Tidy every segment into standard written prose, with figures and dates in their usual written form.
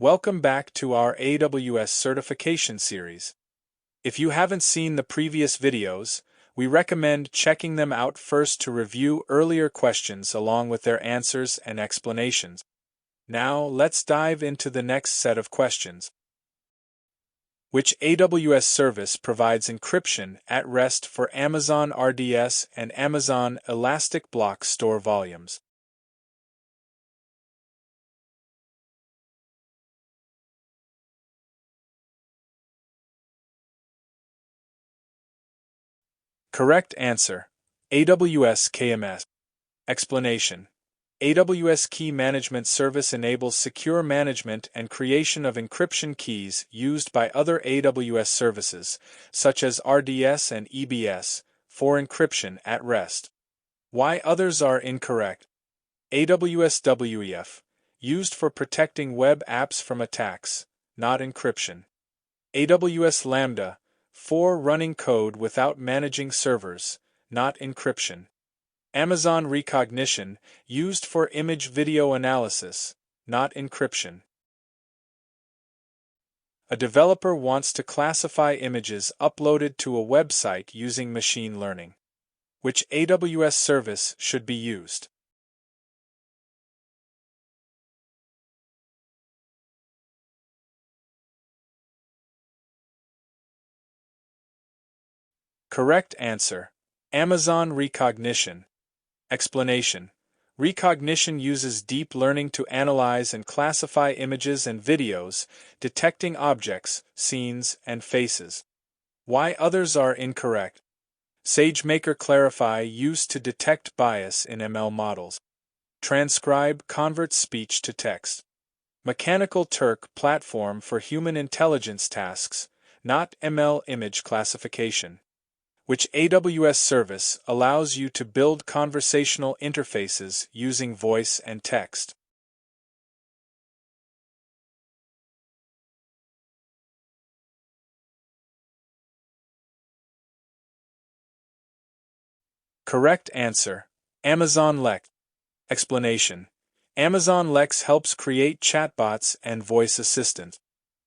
Welcome back to our AWS certification series. If you haven't seen the previous videos, we recommend checking them out first to review earlier questions along with their answers and explanations. Now, let's dive into the next set of questions. Which AWS service provides encryption at rest for Amazon RDS and Amazon Elastic Block Store volumes? Correct answer: AWS KMS. Explanation: AWS Key Management Service enables secure management and creation of encryption keys used by other AWS services, such as RDS and EBS, for encryption at rest. Why others are incorrect? AWS WEF, used for protecting web apps from attacks, not encryption. AWS Lambda, for running code without managing servers, not encryption. Amazon Rekognition, used for image-video analysis, not encryption. A developer wants to classify images uploaded to a website using machine learning. Which AWS service should be used? Correct answer: Amazon Rekognition. Explanation: Rekognition uses deep learning to analyze and classify images and videos, detecting objects, scenes, and faces. Why others are incorrect? SageMaker Clarify, used to detect bias in ML models. Transcribe converts speech to text. Mechanical Turk platform for human intelligence tasks, not ML image classification. Which AWS service allows you to build conversational interfaces using voice and text? Correct answer: Amazon Lex. Explanation: Amazon Lex helps create chatbots and voice assistants.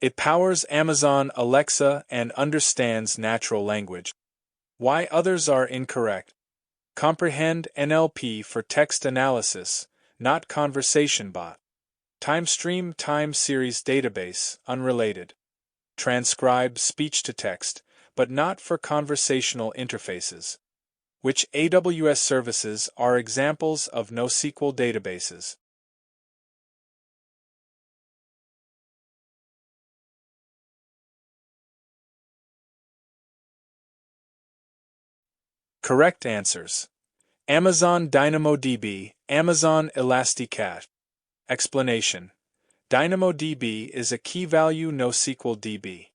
It powers Amazon Alexa and understands natural language. Why others are incorrect? Comprehend NLP for text analysis, not conversation bot. TimeStream time series database, unrelated. Transcribe speech to text, but not for conversational interfaces. Which AWS services are examples of NoSQL databases? Correct answers: Amazon DynamoDB, Amazon Elasticache. Explanation: DynamoDB is a key-value NoSQL DB.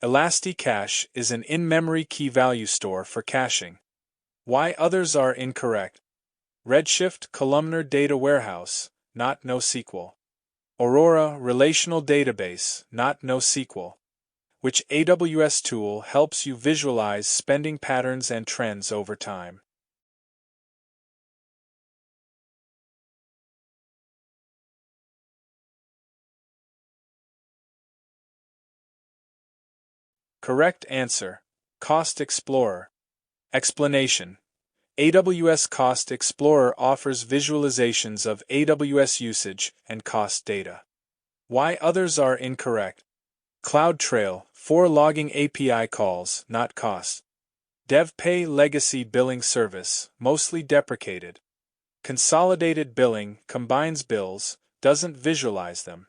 Elasticache is an in-memory key-value store for caching. Why others are incorrect? Redshift Columnar Data Warehouse, not NoSQL. Aurora Relational Database, not NoSQL. Which AWS tool helps you visualize spending patterns and trends over time? Correct answer: Cost Explorer. Explanation: AWS Cost Explorer offers visualizations of AWS usage and cost data. Why others are incorrect? CloudTrail, for logging API calls, not costs. DevPay Legacy Billing Service, mostly deprecated. Consolidated Billing combines bills, doesn't visualize them.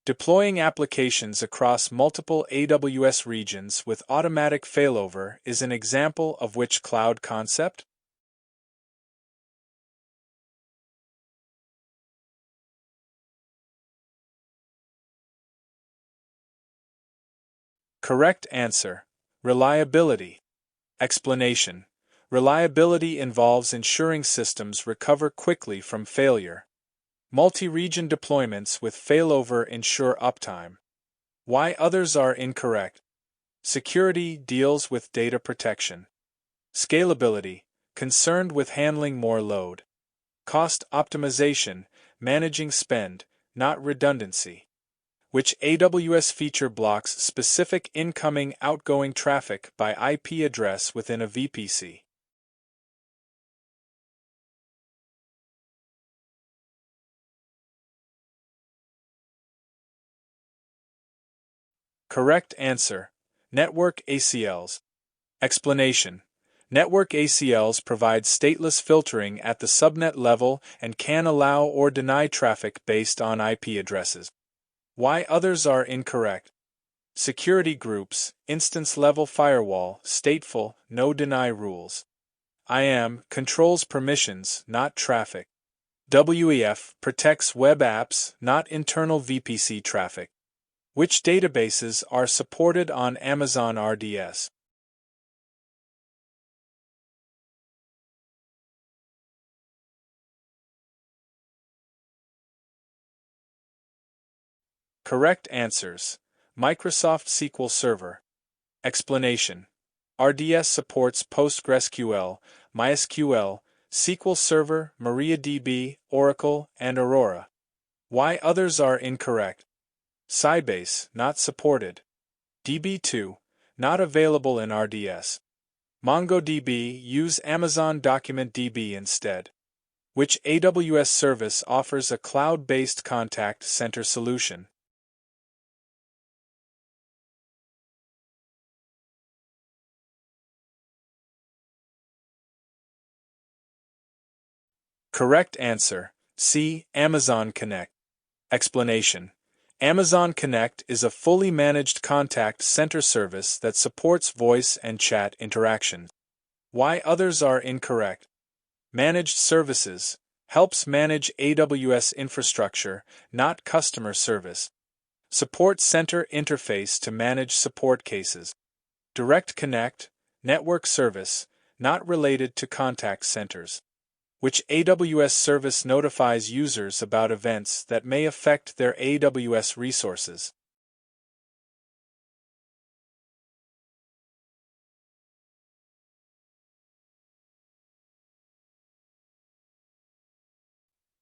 Deploying applications across multiple AWS regions with automatic failover is an example of which cloud concept? Correct answer: Reliability. Explanation: Reliability involves ensuring systems recover quickly from failure. Multi-region deployments with failover ensure uptime. Why others are incorrect? Security deals with data protection. Scalability, concerned with handling more load. Cost optimization, managing spend, not redundancy. Which AWS feature blocks specific incoming-outgoing traffic by IP address within a VPC? Correct answer. Network ACLs. Explanation. Network ACLs provide stateless filtering at the subnet level and can allow or deny traffic based on IP addresses. Why others are incorrect? Security groups, instance-level firewall, stateful, no-deny rules. IAM controls permissions, not traffic. WEF protects web apps, not internal VPC traffic. Which databases are supported on Amazon RDS? Correct answers. Microsoft SQL Server. Explanation. RDS supports PostgreSQL, MySQL, SQL Server, MariaDB, Oracle, and Aurora. Why others are incorrect? Sybase, not supported. DB2, not available in RDS. MongoDB, use Amazon Document DB instead. Which AWS service offers a cloud-based contact center solution? Correct answer. C. Amazon Connect. Explanation. Amazon Connect is a fully managed contact center service that supports voice and chat interactions. Why others are incorrect? Managed services helps manage AWS infrastructure, not customer service. Support center interface to manage support cases. Direct Connect, network service, not related to contact centers. Which AWS service notifies users about events that may affect their AWS resources?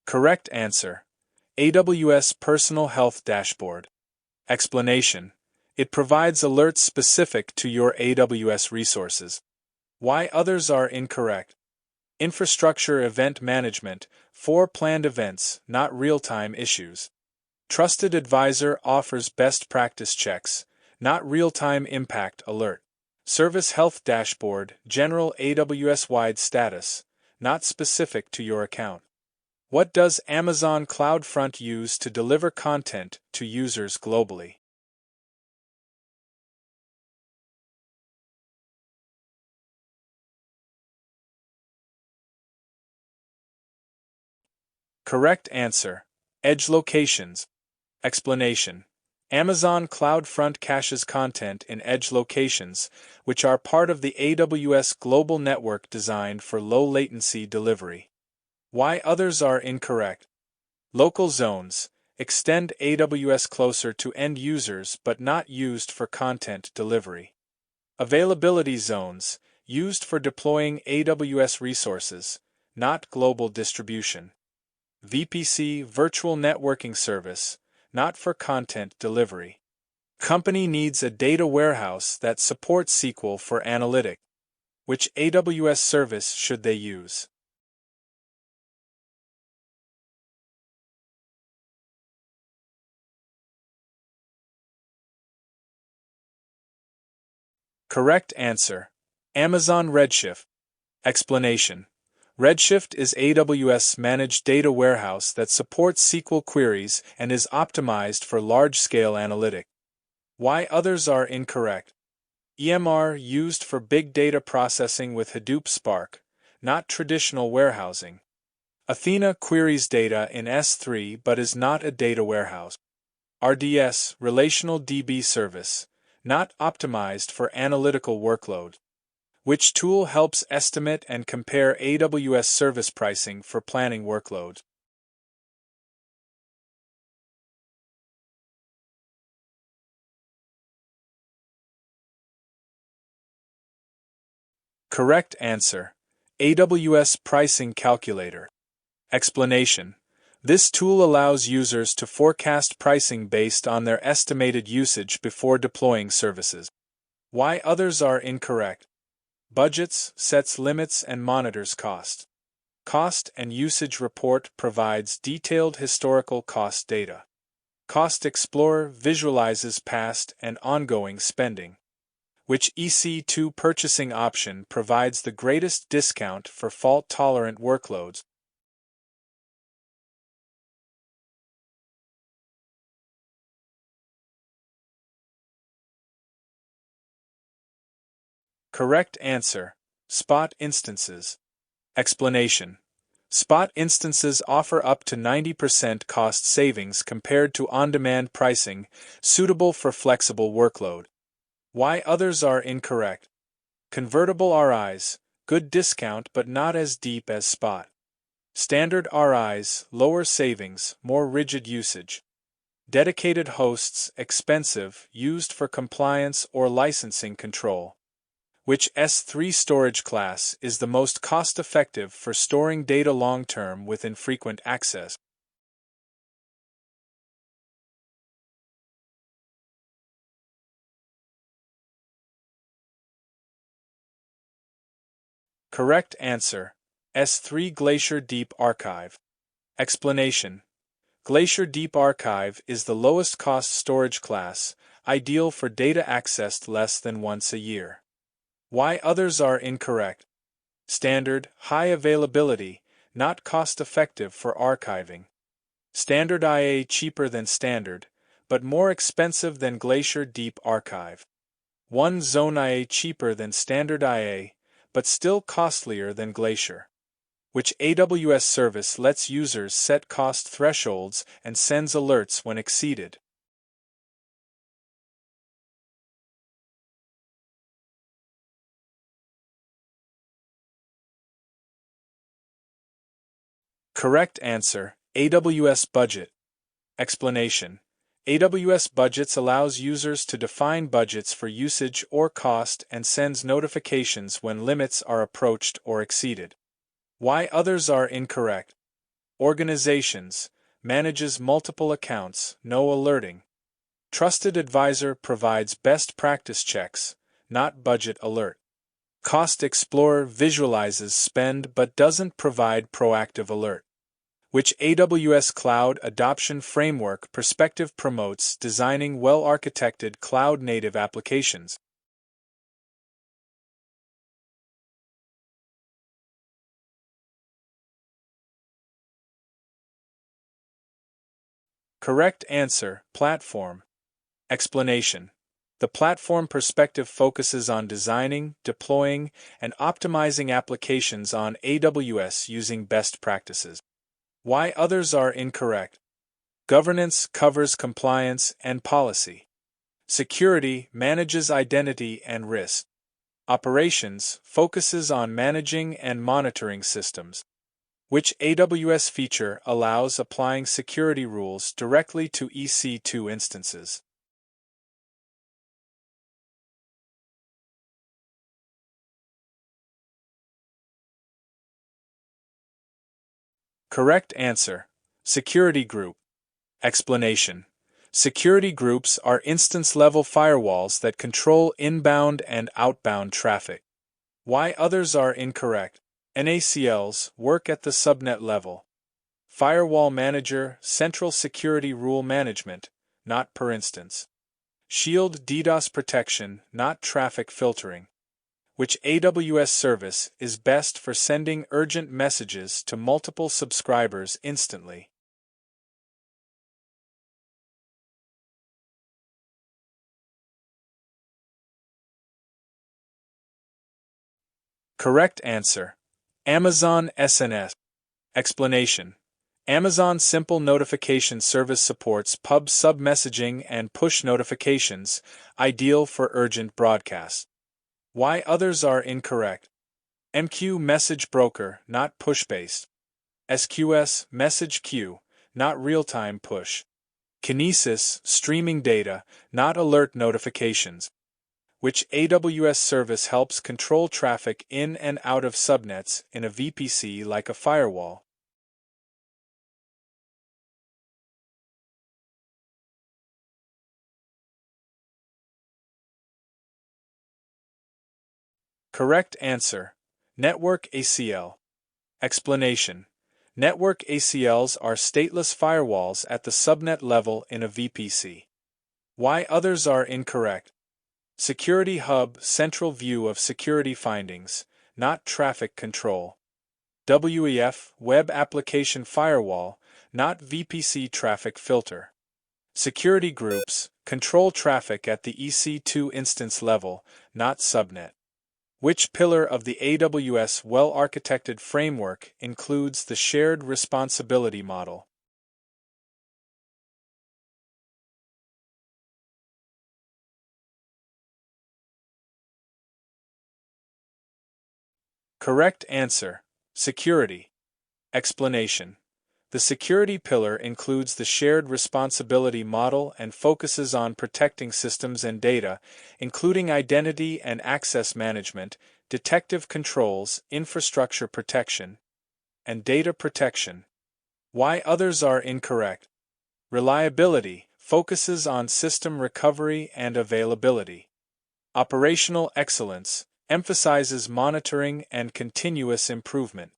Correct answer. AWS Personal Health Dashboard. Explanation. It provides alerts specific to your AWS resources. Why others are incorrect? Infrastructure Event Management, for planned events, not real-time issues. Trusted Advisor offers best practice checks, not real-time impact alert. Service Health Dashboard, general AWS-wide status, not specific to your account. What does Amazon CloudFront use to deliver content to users globally? Correct answer. Edge locations. Explanation. Amazon CloudFront caches content in edge locations, which are part of the AWS global network designed for low-latency delivery. Why others are incorrect? Local zones extend AWS closer to end users but not used for content delivery. Availability zones used for deploying AWS resources, not global distribution. VPC Virtual Networking Service, not for content delivery. Company needs a data warehouse that supports SQL for analytics. Which AWS service should they use? Correct answer. Amazon Redshift. Explanation. Redshift is AWS managed data warehouse that supports SQL queries and is optimized for large-scale analytics. Why others are incorrect? EMR used for big data processing with Hadoop Spark, not traditional warehousing. Athena queries data in S3 but is not a data warehouse. RDS Relational DB Service, not optimized for analytical workload. Which tool helps estimate and compare AWS service pricing for planning workloads? Correct answer. AWS Pricing Calculator. Explanation. This tool allows users to forecast pricing based on their estimated usage before deploying services. Why others are incorrect. Budgets sets limits and monitors cost. Cost and Usage Report provides detailed historical cost data. Cost Explorer visualizes past and ongoing spending. Which EC2 purchasing option provides the greatest discount for fault-tolerant workloads? Correct answer. Spot instances. Explanation. Spot instances offer up to 90% cost savings compared to on-demand pricing, suitable for flexible workload. Why others are incorrect. Convertible RIs, good discount but not as deep as spot. Standard RIs, lower savings, more rigid usage. Dedicated hosts, expensive, used for compliance or licensing control. Which S3 storage class is the most cost-effective for storing data long-term with infrequent access? Correct answer. S3 Glacier Deep Archive. Explanation. Glacier Deep Archive is the lowest cost storage class, ideal for data accessed less than once a year. Why others are incorrect. Standard, high availability, not cost-effective for archiving. Standard IA cheaper than standard, but more expensive than Glacier Deep Archive. One Zone IA cheaper than standard IA, but still costlier than Glacier. Which AWS service lets users set cost thresholds and sends alerts when exceeded? Correct answer. AWS Budget. Explanation. AWS Budgets allows users to define budgets for usage or cost and sends notifications when limits are approached or exceeded. Why others are incorrect. Organizations, manages multiple accounts, no alerting. Trusted Advisor provides best practice checks, not budget alert. Cost Explorer visualizes spend but doesn't provide proactive alert. Which AWS Cloud Adoption Framework perspective promotes designing well-architected cloud-native applications? Correct answer. Platform. Explanation. The platform perspective focuses on designing, deploying, and optimizing applications on AWS using best practices. Why others are incorrect. Governance covers compliance and policy. Security manages identity and risk. Operations focuses on managing and monitoring systems. Which AWS feature allows applying security rules directly to EC2 instances? Correct answer. Security Group. Explanation. Security groups are instance-level firewalls that control inbound and outbound traffic. Why others are incorrect. NACLs work at the subnet level. Firewall Manager, Central Security Rule Management, not per instance. Shield DDoS protection, not traffic filtering. Which AWS service is best for sending urgent messages to multiple subscribers instantly? Correct answer. Amazon SNS. Explanation. Amazon Simple Notification Service supports pub sub messaging and push notifications, ideal for urgent broadcasts. Why others are incorrect. MQ Message Broker, not push-based. SQS Message Queue, not real-time push. Kinesis Streaming data, not alert notifications. Which AWS service helps control traffic in and out of subnets in a VPC like a firewall? Correct answer. Network ACL. Explanation. Network ACLs are stateless firewalls at the subnet level in a VPC. Why others are incorrect? Security Hub central view of security findings, not traffic control. WEF Web Application Firewall, not VPC traffic filter. Security groups control traffic at the EC2 instance level, not subnet. Which pillar of the AWS well-architected framework includes the shared responsibility model? Correct answer. Security. Explanation. The security pillar includes the shared responsibility model and focuses on protecting systems and data, including identity and access management, detective controls, infrastructure protection, and data protection. Why others are incorrect? Reliability focuses on system recovery and availability. Operational excellence emphasizes monitoring and continuous improvement.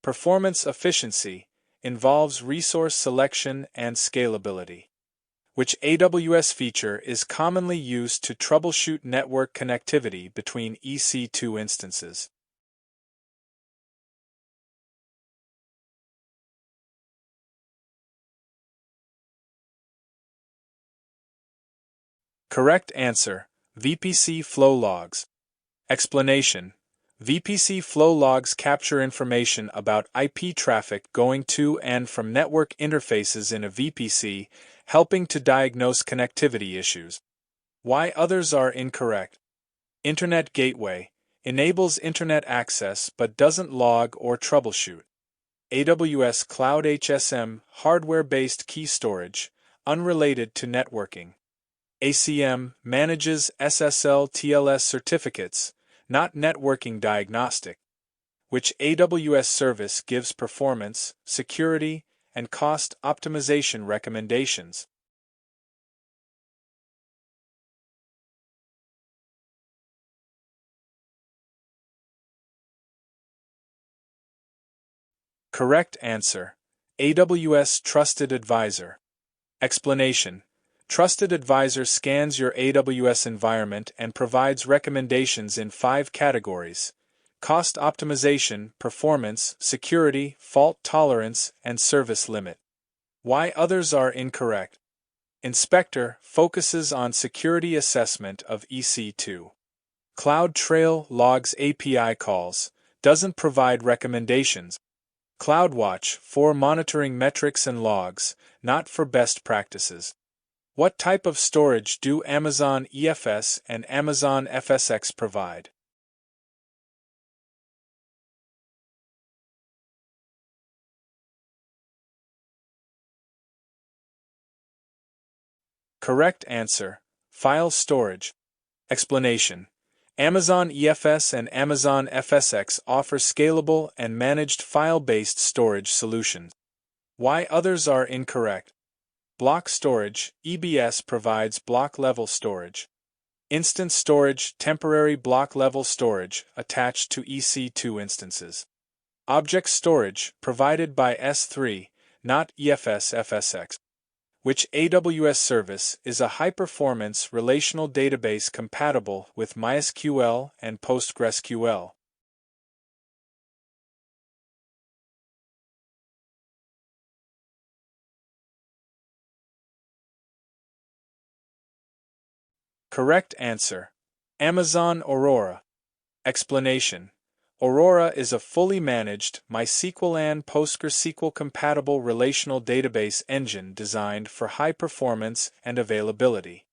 Performance efficiency involves resource selection and scalability. Which AWS feature is commonly used to troubleshoot network connectivity between EC2 instances? Correct answer. VPC flow logs. Explanation. VPC flow logs capture information about IP traffic going to and from network interfaces in a VPC, helping to diagnose connectivity issues. Why others are incorrect? Internet Gateway enables internet access but doesn't log or troubleshoot. AWS Cloud HSM hardware-based key storage, unrelated to networking. ACM manages SSL TLS certificates, not networking diagnostic. Which AWS service gives performance, security, and cost optimization recommendations? Correct answer. AWS Trusted Advisor. Explanation. Trusted Advisor scans your AWS environment and provides recommendations in 5 categories: cost optimization, performance, security, fault tolerance, and service limit. Why others are incorrect? Inspector focuses on security assessment of EC2. CloudTrail logs API calls, doesn't provide recommendations. CloudWatch for monitoring metrics and logs, not for best practices. What type of storage do Amazon EFS and Amazon FSx provide? Correct answer. File storage. Explanation. Amazon EFS and Amazon FSx offer scalable and managed file-based storage solutions. Why others are incorrect? Block storage, EBS provides block-level storage. Instance storage, temporary block-level storage, attached to EC2 instances. Object storage, provided by S3, not EFS FSx. Which AWS service is a high-performance relational database compatible with MySQL and PostgreSQL? Correct answer. Amazon Aurora. Explanation. Aurora is a fully managed MySQL and PostgreSQL compatible relational database engine designed for high performance and availability.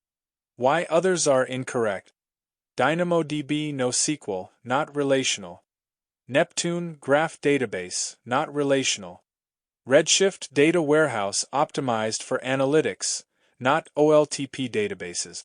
Why others are incorrect? DynamoDB NoSQL, not relational. Neptune Graph Database, not relational. Redshift Data Warehouse optimized for analytics, not OLTP databases.